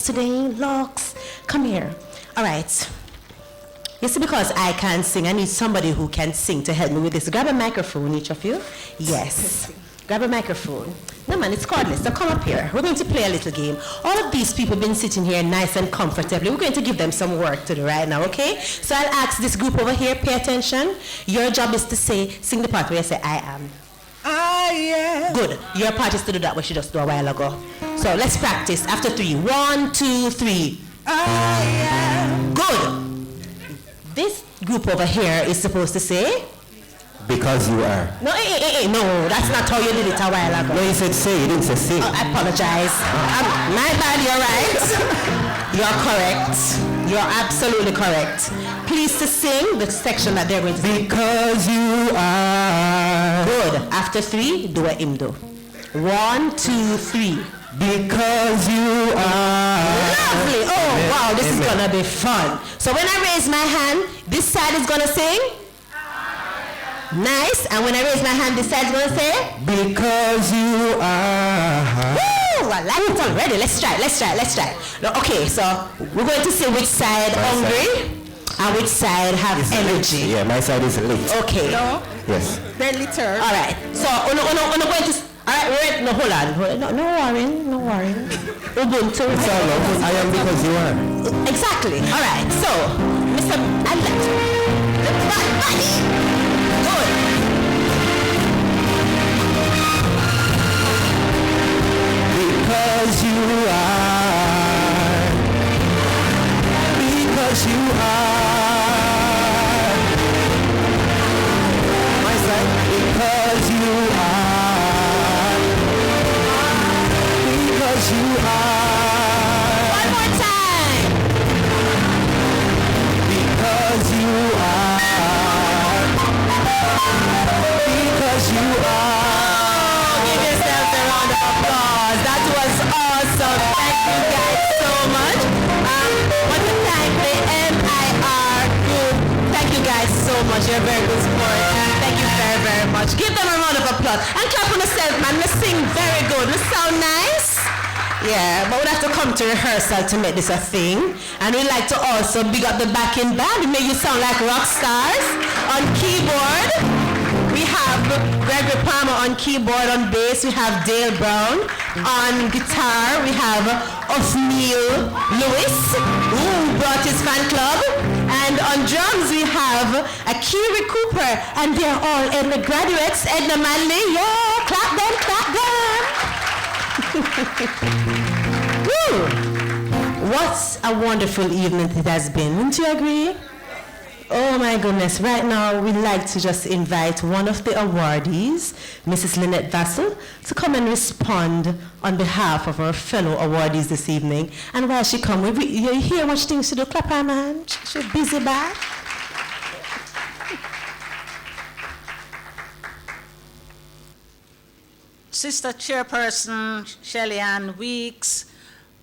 today, Locks. Come here. All right. You see, because I can't sing, I need somebody who can sing to help me with this. Grab a microphone, each of you. Yes. Grab a microphone. No, man, it's cordless. So come up here. We're going to play a little game. All of these people have been sitting here nice and comfortably. We're going to give them some work to do right now, okay? So I'll ask this group over here, pay attention. Your job is to sing the part where you say, I am. I am. Good. Your part is to do that, what she just did a while ago. So let's practice. After 3. 1, 2, 3. I am. Good. This group over here is supposed to say? Because you are. No, no, that's not how you did it a while ago. No, you said say, you didn't say sing. Oh, I apologize. My bad, you're right. You're correct. You're absolutely correct. Please to sing the section that they're going to sing. Because you are. Good. After 3, do a hymn do. 1, 2, 3. Because you are. Lovely. Oh, wow, this is going to be fun. So when I raise my hand, this side is going to sing? Nice. And when I raise my hand, this side is going to say? Because you are. Woo! I like it already. Let's try. No, okay, so we're going to see which side hungry and which side have It's energy. Late. Yeah, my side is late. Okay. No, Yes. they're litter. All right. So, we're going to... All right, wait. No, hold on. No worrying. Ubuntu. It's all love. I am because you are. Exactly. All right. So, Mr. Alex. The bad bunny. Good. Because you are. Because you are. My side. Because you are. Because you are. One more time. Because you are. Because you are. Give yourselves a round of applause. That was awesome. Thank you guys so much. Want to thank the MIR group. Thank you guys so much. You're very good sport. Thank you very, very much. Give them a round of applause. And clap on yourself, man. They sing very good. They sound nice. Yeah, but we'd have to come to rehearsal to make this a thing. And we'd like to also big up the backing band. We make you sound like rock stars. On keyboard, we have Gregory Palmer on keyboard. On bass, we have Dale Brown. On guitar, we have Othniel Lewis, who brought his fan club. And on drums, we have Akiri Cooper. And they're all Edna graduates. Edna Manley, yeah, clap them, clap them. Woo! What a wonderful evening it has been. Wouldn't you agree? Oh my goodness. Right now, we'd like to just invite one of the awardees, Mrs. Lynette Vassell, to come and respond on behalf of our fellow awardees this evening. And while she comes, you hear what she thinks to do? Clap her hand. She's busy back. Sister Chairperson Shelley Ann Weeks,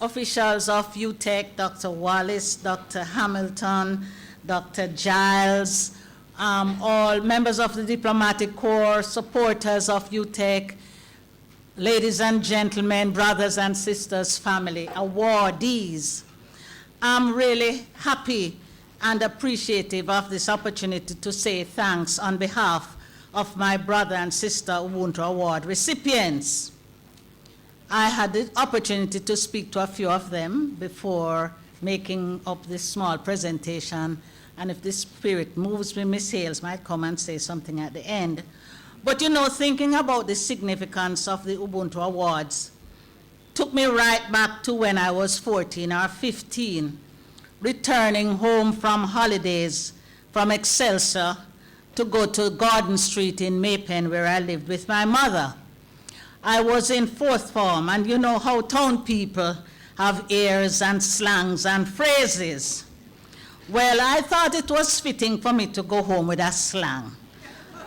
officials of Utech, Dr. Wallace, Dr. Hamilton, Dr. Giles, all members of the Diplomatic Corps, supporters of Utech, ladies and gentlemen, brothers and sisters, family, awardees. I'm really happy and appreciative of this opportunity to say thanks on behalf of my brother and sister Ubuntu Award recipients. I had the opportunity to speak to a few of them before making up this small presentation, and if the spirit moves me, Miss Hales might come and say something at the end. But you know, thinking about the significance of the Ubuntu Awards took me right back to when I was 14 or 15, returning home from holidays from Excelsior to go to Garden Street in Maypen, where I lived with my mother. I was in 4th form, and you know how town people have airs and slangs and phrases. Well, I thought it was fitting for me to go home with a slang.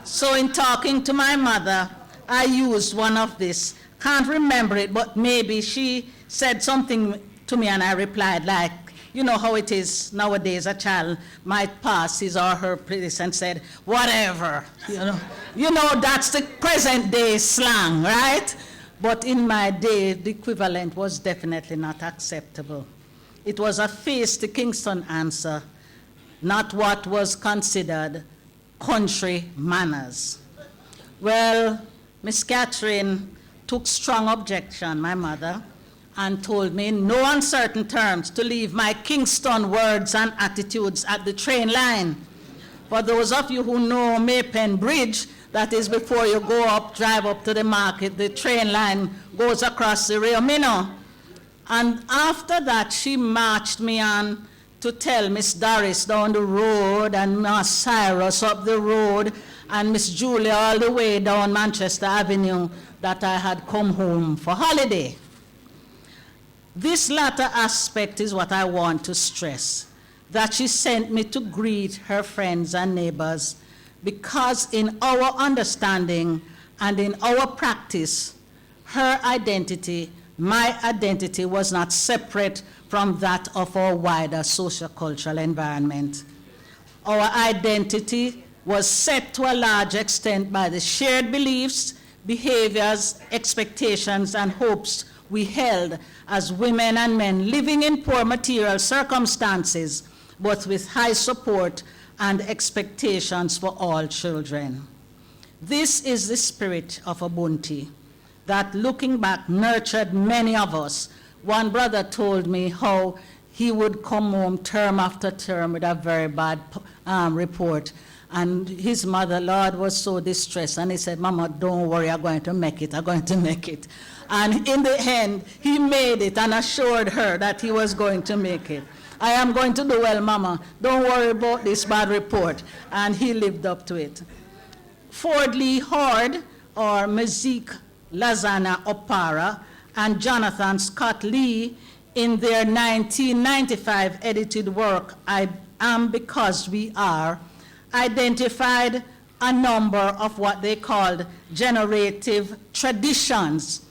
So in talking to my mother, I used one of this. Can't remember it, but maybe she said something to me and I replied like, you know how it is nowadays, a child might pass his or her place and said, whatever, You know, that's the present day slang, right? But in my day, the equivalent was definitely not acceptable. it was a face to Kingston answer, not what was considered country manners. Well, Miss Catherine took strong objection, my mother, and told me in no uncertain terms to leave my Kingston words and attitudes at the train line. For those of you who know Maypen Bridge, that is before you go up, drive up to the market, the train line goes across the Rio Minho. And after that, she marched me on to tell Miss Doris down the road and Miss Cyrus up the road and Miss Julia all the way down Manchester Avenue that I had come home for holiday. This latter aspect is what I want to stress, that she sent me to greet her friends and neighbors, because in our understanding and in our practice, her identity, my identity, was not separate from that of our wider sociocultural environment. Our identity was set to a large extent by the shared beliefs, behaviors, expectations, and hopes we held as women and men living in poor material circumstances, but with high support and expectations for all children. This is the spirit of Ubuntu that, looking back, nurtured many of us. One brother told me how he would come home term after term with a very bad report. And his mother, Lord, was so distressed. And he said, Mama, don't worry, I'm going to make it. I'm going to make it. And in the end, he made it and assured her that he was going to make it. I am going to do well, Mama. Don't worry about this bad report. And he lived up to it. Ford Lee Hord, or Mazik Lazana Opara, and Jonathan Scott Lee, in their 1995 edited work, I Am Because We Are, identified a number of what they called generative traditions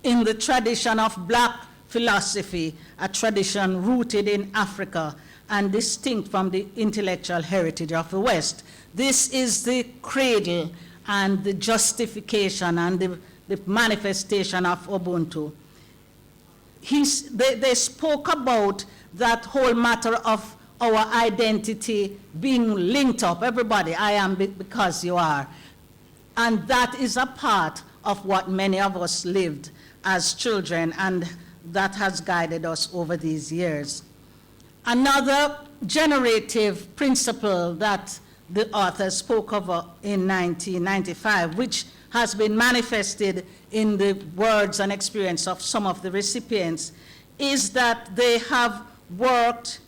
in the tradition of Black philosophy, a tradition rooted in Africa and distinct from the intellectual heritage of the West. This is the cradle and the justification and the manifestation of Ubuntu. They spoke about that whole matter of our identity being linked up. Everybody, I am because you are. And that is a part of what many of us lived as children, and that has guided us over these years. Another generative principle that the author spoke of in 1995, which has been manifested in the words and experience of some of the recipients, is that they have worked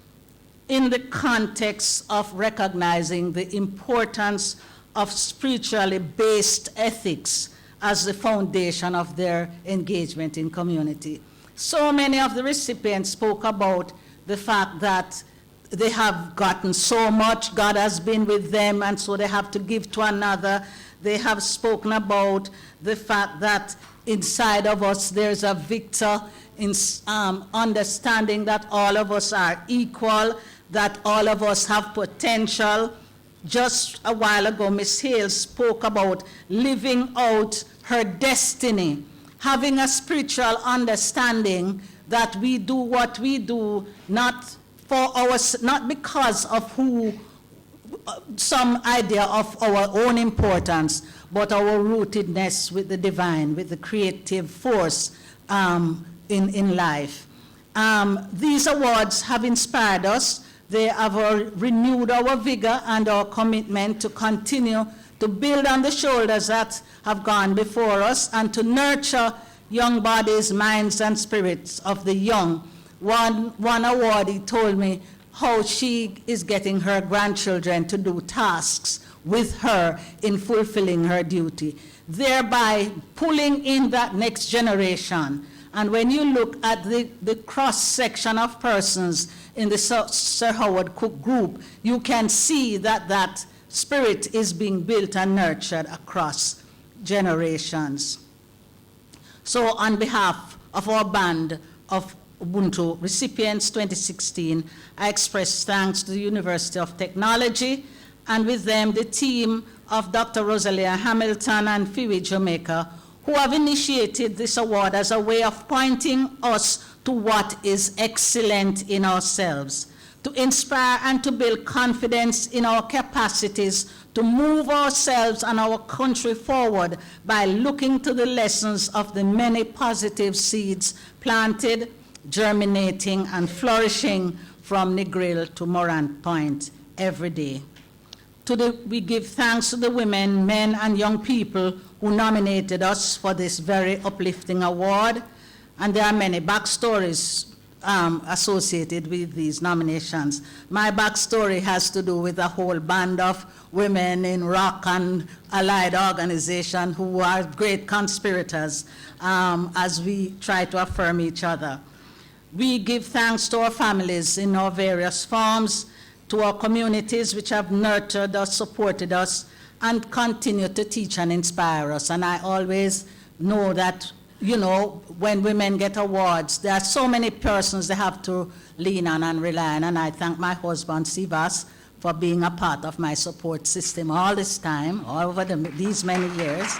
in the context of recognizing the importance of spiritually based ethics as the foundation of their engagement in community. So many of the recipients spoke about the fact that they have gotten so much, God has been with them, and so they have to give to another. They have spoken about the fact that inside of us there's a victor, in understanding that all of us are equal, that all of us have potential. Just a while ago, Ms. Hales spoke about living out her destiny, having a spiritual understanding that we do what we do not because of some idea of our own importance, but our rootedness with the divine, with the creative force in life. These awards have inspired us. They have renewed our vigor and our commitment to continue to build on the shoulders that have gone before us and to nurture young bodies, minds, and spirits of the young. One awardee told me how she is getting her grandchildren to do tasks with her in fulfilling her duty, thereby pulling in that next generation. And when you look at the cross-section of persons in the Sir Howard Cook group, you can see that that spirit is being built and nurtured across generations. So on behalf of our band of Ubuntu recipients 2016, I express thanks to the University of Technology, and with them the team of Dr. Rosalia Hamilton and Fiwi Jamaica, who have initiated this award as a way of pointing us to what is excellent in ourselves, to inspire and to build confidence in our capacities to move ourselves and our country forward by looking to the lessons of the many positive seeds planted, germinating, and flourishing from Negril to Morant Point every day. We give thanks to the women, men, and young people who nominated us for this very uplifting award, and there are many backstories associated with these nominations. My backstory has to do with a whole band of women in rock and allied organization who are great conspirators as we try to affirm each other. We give thanks to our families in our various forms, to our communities which have nurtured us, supported us, and continue to teach and inspire us. And I always know that, you know, when women get awards, there are so many persons they have to lean on and rely on. And I thank my husband, Sivas, for being a part of my support system all this time, all over these many years.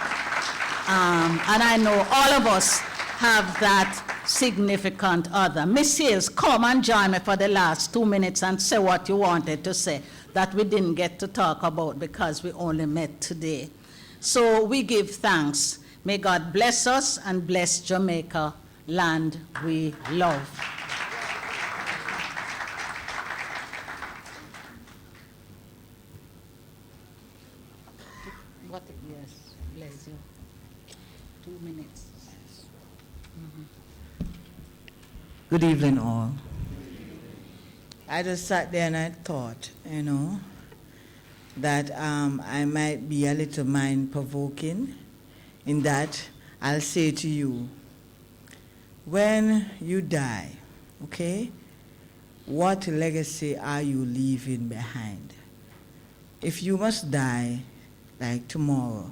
And I know all of us have that significant other. Miss Hills, come and join me for the last 2 minutes and say what you wanted to say that we didn't get to talk about because we only met today. So we give thanks. May God bless us and bless Jamaica, land we love. Yes, bless you. 2 minutes. Good evening, all. I just sat there and I thought, you know, that I might be a little mind-provoking in that I'll say to you, when you die, okay, what legacy are you leaving behind? If you must die, like tomorrow,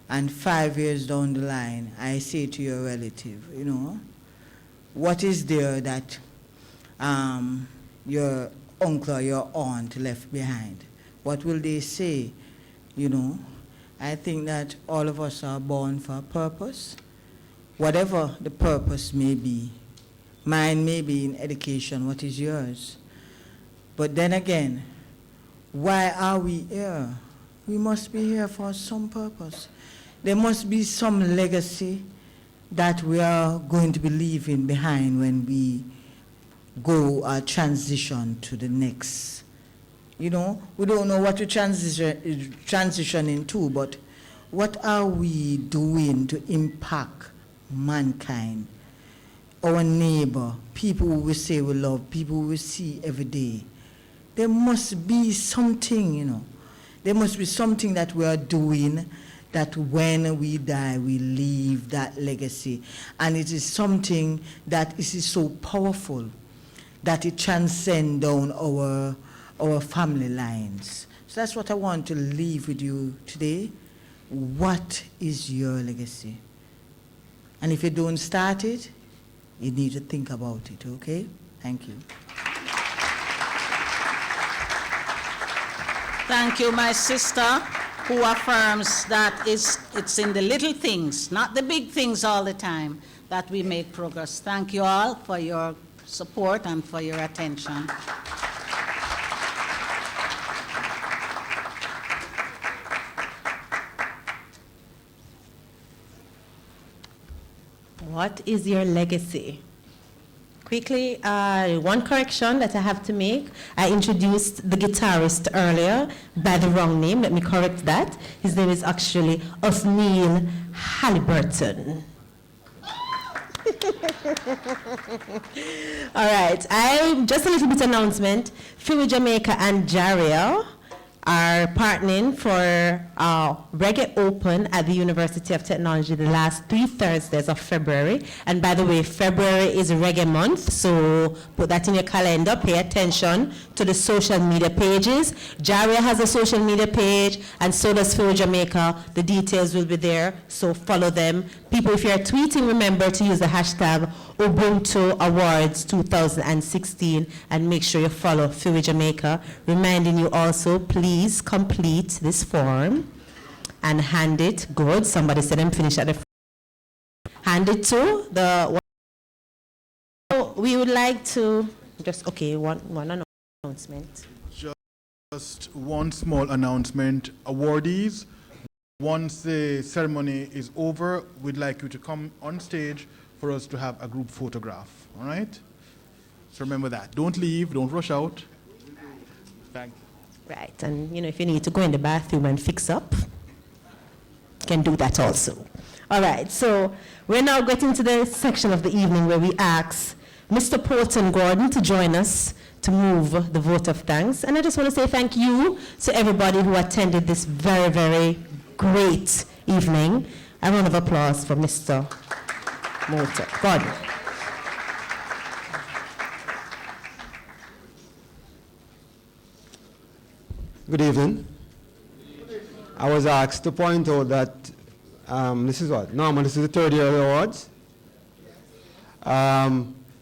and 5 years down the line, I say to your relative, you know, what is there that your uncle or your aunt left behind? What will they say? You know, I think that all of us are born for a purpose, whatever the purpose may be. Mine may be in education, what is yours? But then again, why are we here? We must be here for some purpose. There must be some legacy that we are going to be leaving behind when we go transition to the next. You know, we don't know what to transition into, but what are we doing to impact mankind, our neighbor, people who we say we love, people who we see every day? There must be something, you know. There must be something that we are doing that when we die, we leave that legacy. And it is something that is so powerful that it transcends down our family lines. So that's what I want to leave with you today. What is your legacy? And if you don't start it, you need to think about it, okay? Thank you. Thank you, my sister, who affirms that it's in the little things, not the big things all the time, that we make progress. Thank you all for your support and for your attention. What is your legacy? Quickly, one correction that I have to make. I introduced the guitarist earlier by the wrong name. Let me correct that. His name is actually Othniel Halliburton. All right, just a little bit announcement. Philly Jamaica and Jariel are partnering for Reggae Open at the University of Technology the last 3 Thursdays of February. And by the way, February is Reggae Month, so put that in your calendar. Pay attention to the social media pages. Jaria has a social media page, and so does Philly Jamaica. The details will be there, so follow them. People, if you're tweeting, remember to use the hashtag Ubuntu Awards 2016 and make sure you follow Philly Jamaica. Reminding you also, please complete this form and hand it. Good. Somebody said I'm finished at the hand it to the we would like to just, okay, one announcement. Just one small announcement. Awardees, once the ceremony is over, we'd like you to come on stage for us to have a group photograph, all right? So remember that. Don't leave, don't rush out. Thank you. Right, and you know, if you need to go in the bathroom and fix up, you can do that also. All right, so we're now getting to the section of the evening where we ask Mr. Porton Gordon to join us to move the vote of thanks. And I just want to say thank you to everybody who attended this very, very great evening. A round of applause for Mr. Gordon. Good evening. I was asked to point out that this is what? Norman, this is the third year of the awards.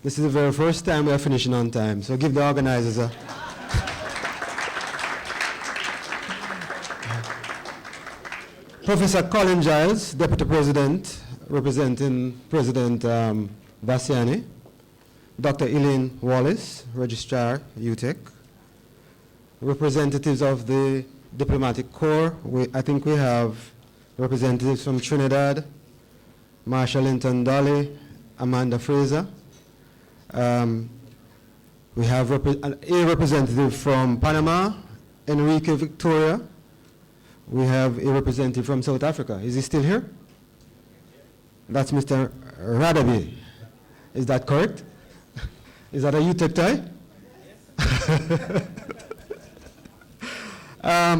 This is the very first time we are finishing on time, so give the organizers a... Professor Colin Giles, Deputy President, representing President Bassiani. Dr. Elaine Wallace, Registrar, Utech. Representatives of the Diplomatic Corps. I think we have representatives from Trinidad, Marsha Linton Dolly, Amanda Fraser. We have a representative from Panama, Enrique Victoria. We have a representative from South Africa. Is he still here? That's Mr. Radaby. Is that correct? Is that a Utech tie?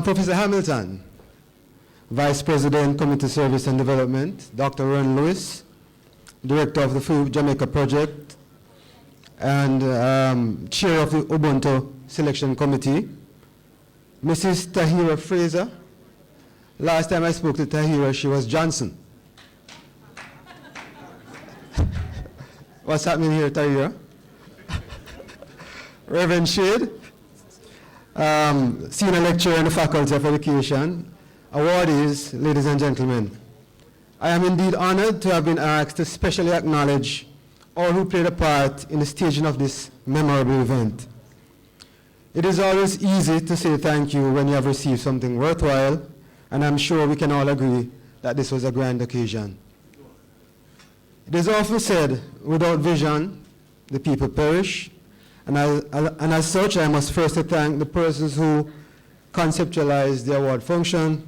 Professor Hamilton, Vice President, Community Service and Development. Dr. Ron Lewis, Director of the Food Jamaica Project and Chair of the Ubuntu Selection Committee. Mrs. Tahira Fraser. Last time I spoke to Tahira, she was Johnson. What's happening here, Tahira? Reverend Shade, Senior Lecturer in the Faculty of Education. Awardees, ladies and gentlemen. I am indeed honored to have been asked to specially acknowledge all who played a part in the staging of this memorable event. It is always easy to say thank you when you have received something worthwhile, and I'm sure we can all agree that this was a grand occasion. It is often said, without vision, the people perish, and as such, I must first thank the persons who conceptualized the award function,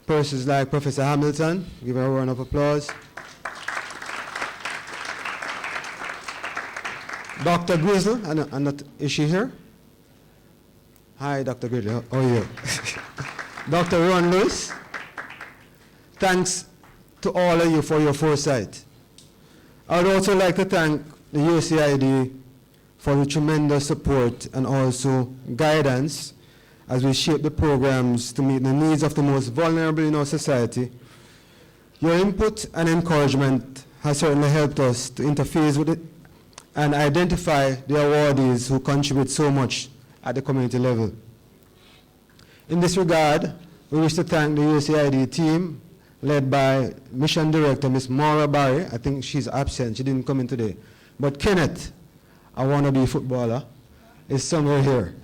persons like Professor Hamilton. Give her a round of applause. Dr. Grizzle, is she here? Hi, Dr. Grizzle, how are you? Dr. Ron Lewis, thanks to all of you for your foresight. I would also like to thank the USAID for the tremendous support and also guidance as we shape the programs to meet the needs of the most vulnerable in our society. Your input and encouragement has certainly helped us to interface with it and identify the awardees who contribute so much at the community level. In this regard, we wish to thank the USAID team led by Mission Director, Ms. Maura Barry. I think she's absent, she didn't come in today. But Kenneth, a wannabe footballer, is somewhere here.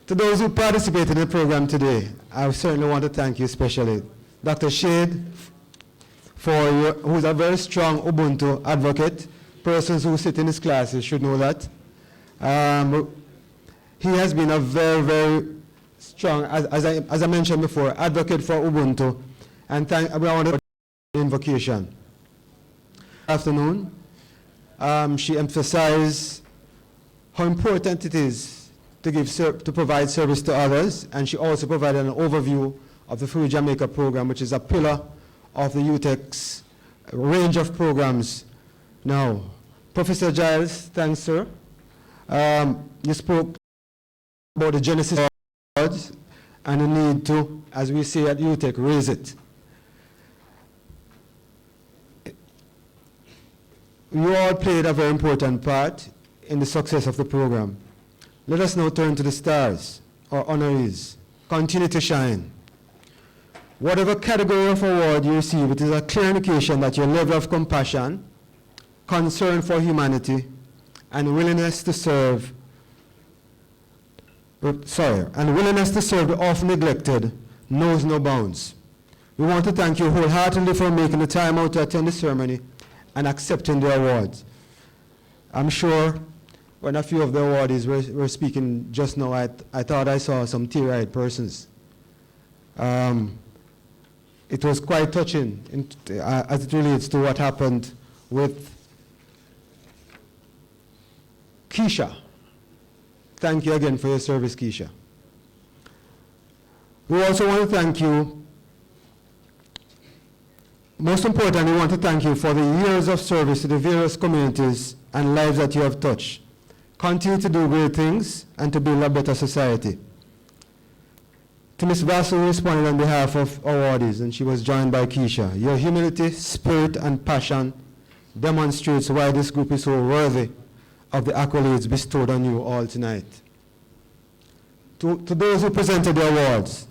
To those who participated in the program today, I certainly want to thank you especially. Dr. Shade, who's a very strong Ubuntu advocate. Persons who sit in his classes should know that. He has been a very, very strong, as I mentioned before, advocate for Ubuntu. And I want to invocation. Afternoon, she emphasized how important it is to provide service to others, and she also provided an overview of the Free Jamaica program, which is a pillar of the Utech's range of programs. Now, Professor Giles, thanks, sir. You spoke about the genesis of awards and the need to, as we say at Utech, raise it. You all played a very important part in the success of the program. Let us now turn to the stars, or honorees. Continue to shine. Whatever category of award you receive, it is a clear indication that your level of compassion, concern for humanity, and willingness to serve the often neglected knows no bounds. We want to thank you wholeheartedly for making the time out to attend the ceremony and accepting the awards. I'm sure when a few of the awardees were speaking just now, I thought I saw some teary-eyed persons. It was quite touching as it relates to what happened with Keisha. Thank you again for your service, Keisha. We also want to thank you. Most importantly, we want to thank you for the years of service to the various communities and lives that you have touched. Continue to do great things and to build a better society. To Ms. Vasu, who responded on behalf of awardees, and she was joined by Keisha. Your humility, spirit, and passion demonstrates why this group is so worthy of the accolades bestowed on you all tonight. To those who presented the awards,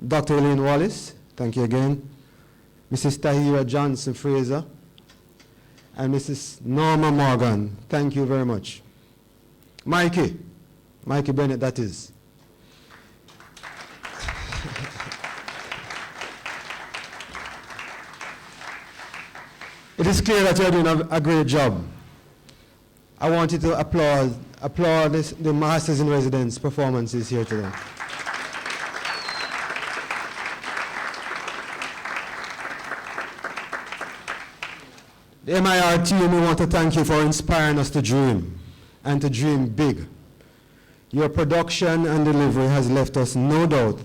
Dr. Elaine Wallace, thank you again. Mrs. Tahira Johnson Fraser, and Mrs. Norma Morgan, thank you very much. Mikey Bennett, that is. It is clear that you are doing a great job. I want you to applaud the Masters in Residence performances here today. The MIR team, we want to thank you for inspiring us to dream and to dream big. Your production and delivery has left us no doubt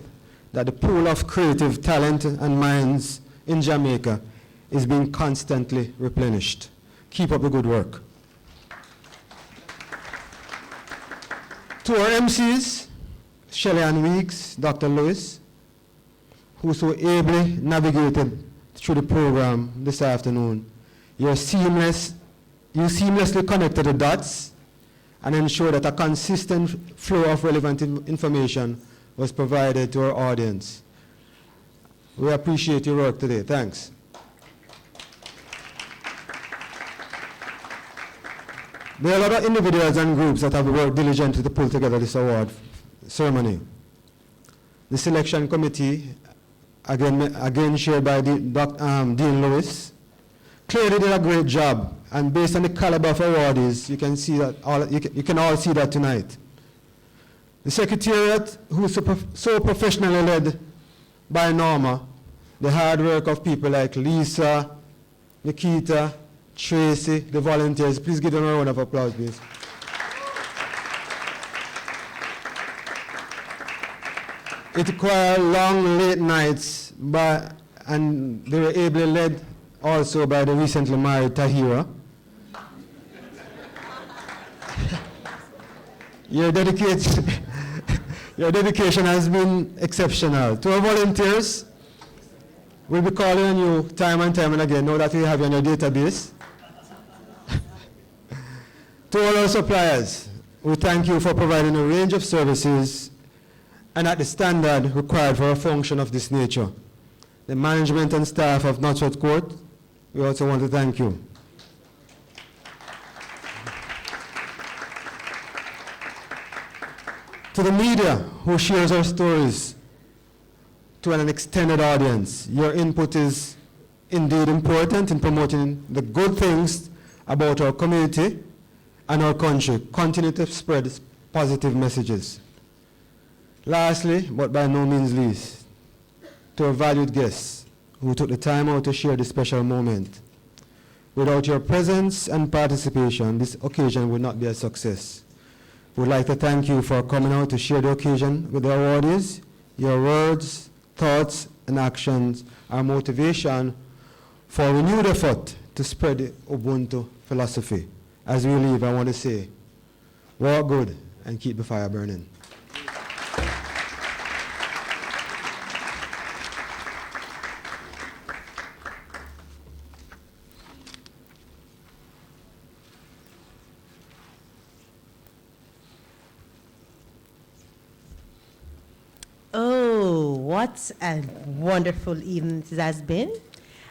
that the pool of creative talent and minds in Jamaica is being constantly replenished. Keep up the good work. To our MCs, Shelley Ann Weeks, Dr. Lewis, who so ably navigated through the program this afternoon. You seamlessly connected the dots and ensured that a consistent flow of relevant information was provided to our audience. We appreciate your work today. Thanks. There are a lot of individuals and groups that have worked diligently to pull together this award ceremony. The selection committee, again chaired by Dean Lewis, clearly did a great job, and based on the caliber of awardees, you can see that you can all see that tonight. The Secretariat, who is so professionally led by Norma, the hard work of people like Lisa, Nikita, Tracy, the volunteers. Please give them a round of applause, please. It required long, late nights, and they were ably led also by the recently married Tahira. Your dedication has been exceptional. To our volunteers, we'll be calling on you time and time and again, know that we have you on your database. To all our suppliers, we thank you for providing a range of services and at the standard required for a function of this nature. The management and staff of Northwood Court, we also want to thank you. To the media who shares our stories to an extended audience, your input is indeed important in promoting the good things about our community and our country. Continue to spread positive messages. Lastly, but by no means least, to our valued guests who took the time out to share this special moment. Without your presence and participation, this occasion would not be a success. We'd like to thank you for coming out to share the occasion with the awardees. Your words, thoughts, and actions are motivation for renewed effort to spread the Ubuntu philosophy. As we leave, I want to say, walk good and keep the fire burning. Oh, what a wonderful evening it has been.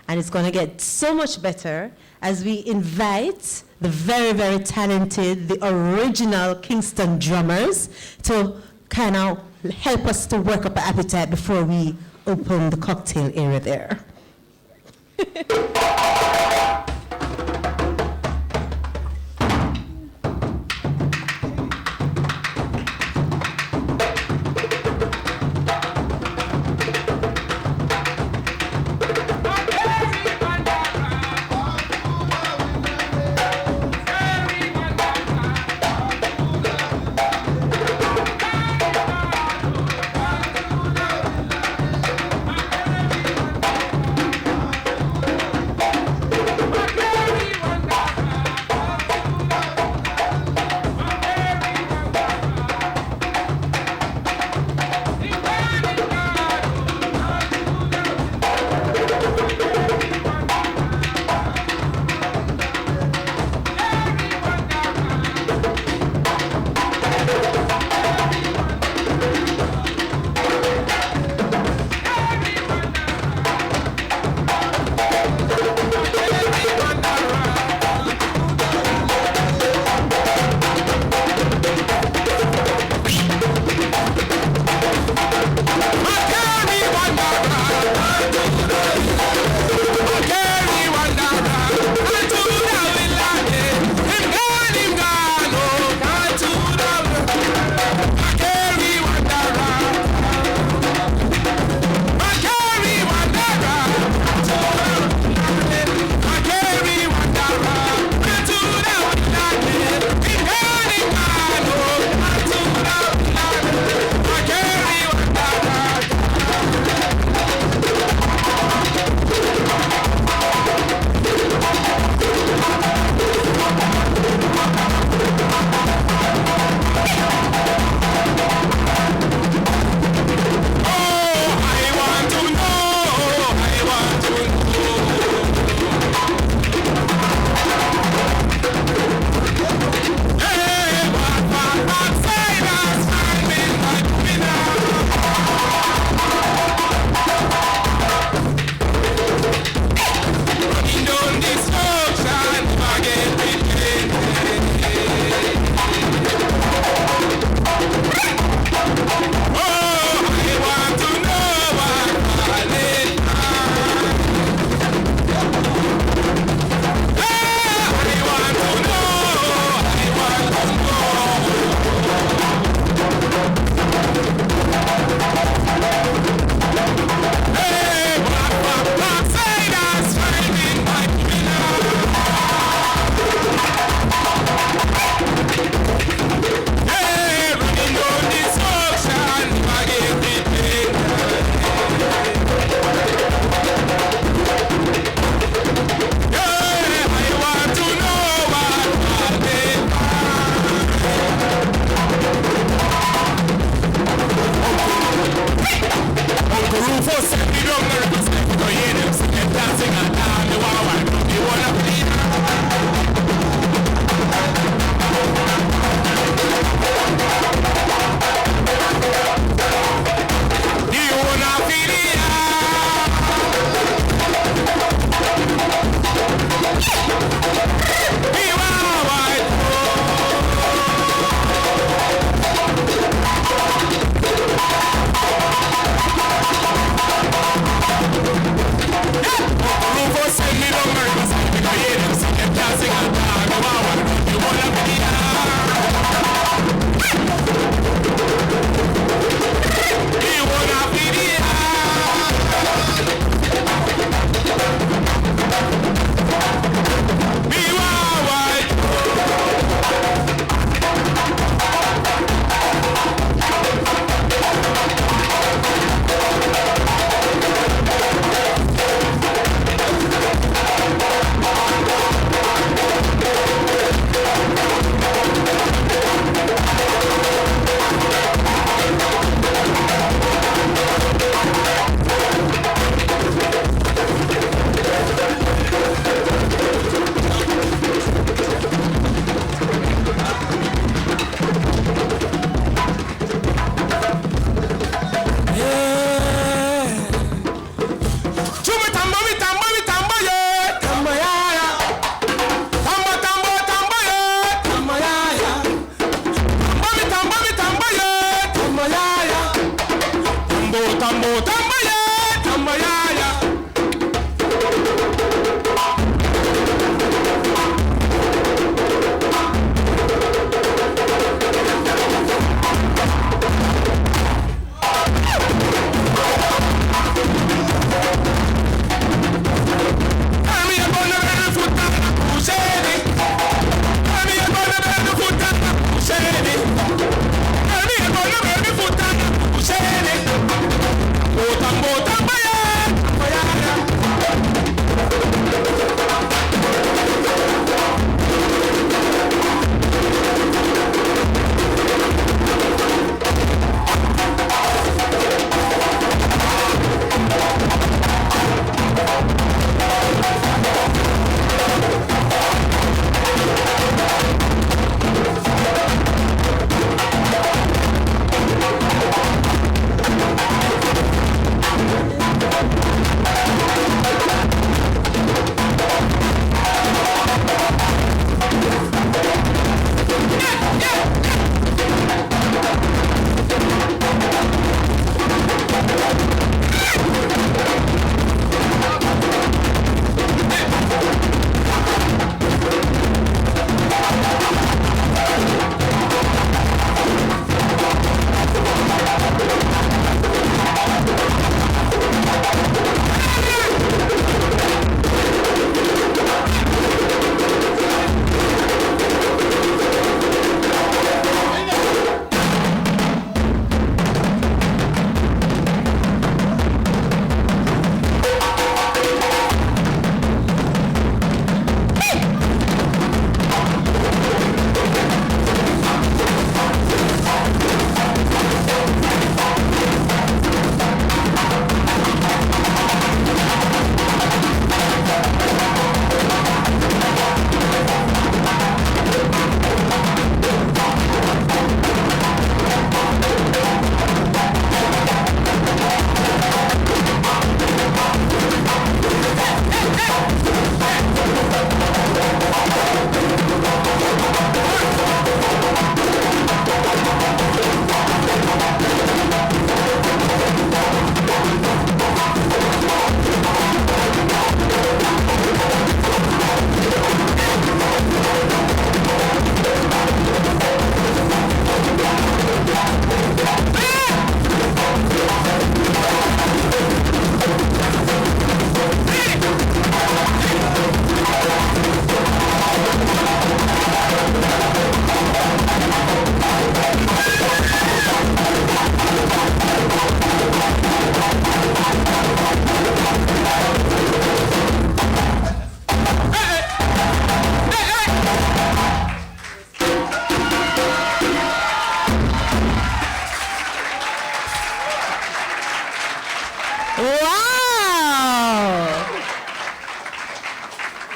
And it's going to get so much better as we invite the very, very talented, the original Kingston drummers to kind of help us to work up an appetite before we open the cocktail area there.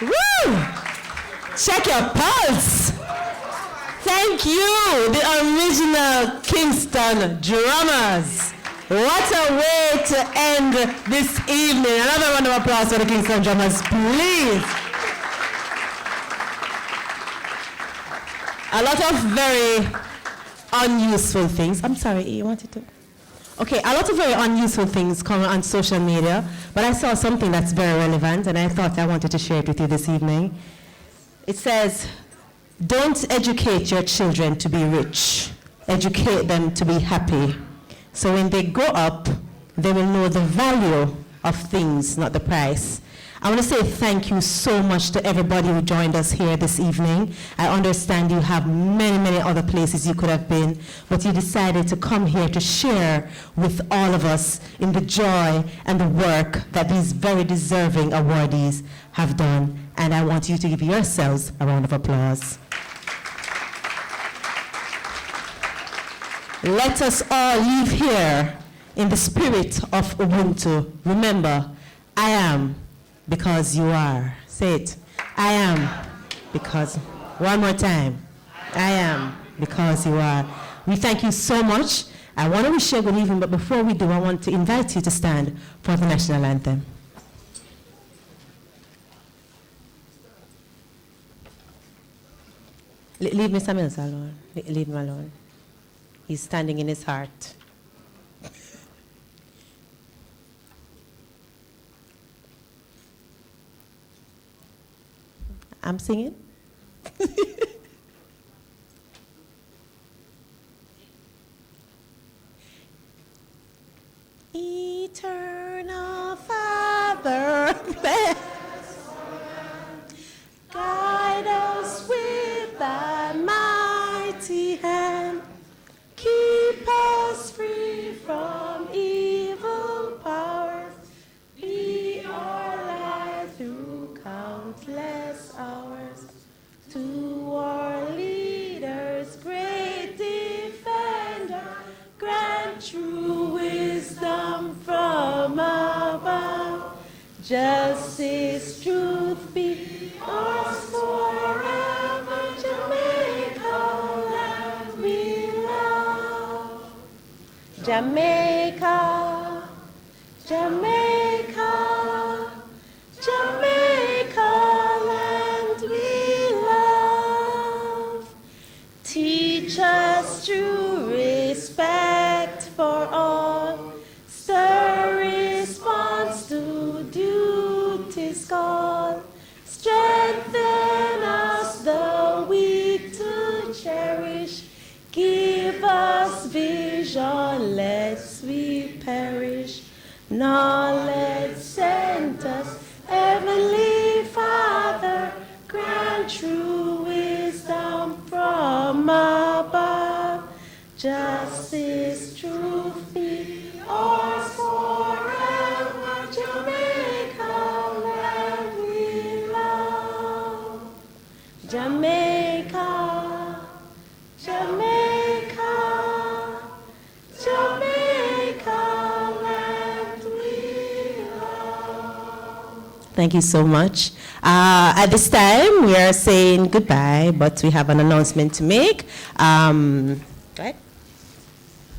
Woo! Check your pulse. Thank you, the original Kingston drummers. What a way to end this evening. Another round of applause for the Kingston drummers, please. A lot of very unuseful things. I'm sorry, you wanted to? Okay, a lot of very unuseful things come on social media, but I saw something that's very relevant, and I thought I wanted to share it with you this evening. It says, don't educate your children to be rich. Educate them to be happy. So when they grow up, they will know the value of things, not the price. I want to say thank you so much to everybody who joined us here this evening. I understand you have many, many other places you could have been, but you decided to come here to share with all of us in the joy and the work that these very deserving awardees have done. And I want you to give yourselves a round of applause. Let us all leave here in the spirit of Ubuntu. Remember, I am because you are. Say it. I am because, one more time. I am because you are. We thank you so much. I want to wish you a good evening, but before we do, I want to invite you to stand for the national anthem. Leave Mr. Mills alone. Leave him alone. He's standing in his heart. I'm singing. Eternal Father, guide us with thy mighty hand. Keep us free from evil powers. Be our light through countless hours. To our leaders, great defender, grant true wisdom from above. Justice, truth be ours forever. Jamaica, land we love. Jamaica, Jamaica, Jamaica, land we love. Teach us true respect for all. Stir response to duty's call. Strengthen us, the weak to cherish. Give us vision, lest we perish. Knowledge sent us, Heavenly Father, grant true wisdom from above. Justice, truth be ours forever. Jamaica, land we love. Jamaica, Jamaica, Jamaica, land we love. Thank you so much. At this time, we are saying goodbye, but we have an announcement to make. Go ahead.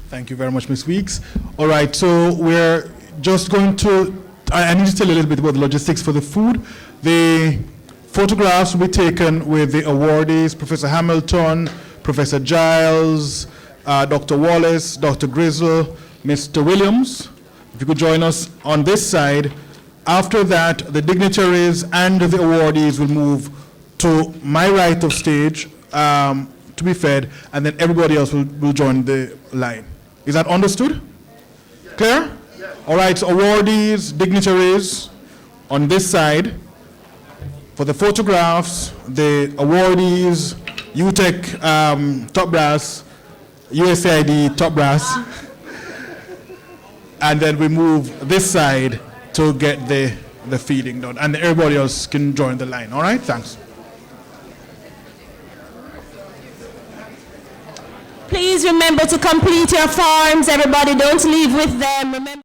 Thank you very much, Ms. Weeks. All right, so we're just going to, I need to tell you a little bit about the logistics for the food. The photographs will be taken with the awardees, Professor Hamilton, Professor Giles, Dr. Wallace, Dr. Grizzle, Mr. Williams. If you could join us on this side. After that, the dignitaries and the awardees will move to my right of stage to be fed, and then everybody else will join the line. Is that understood? Clear? Yes. All right, so awardees, dignitaries on this side. For the photographs, the awardees, Utech top brass, USAID top brass. And then we move this side to get the feeding done. And everybody else can join the line. All right, thanks. Please remember to complete your forms. Everybody, don't leave with them. Remember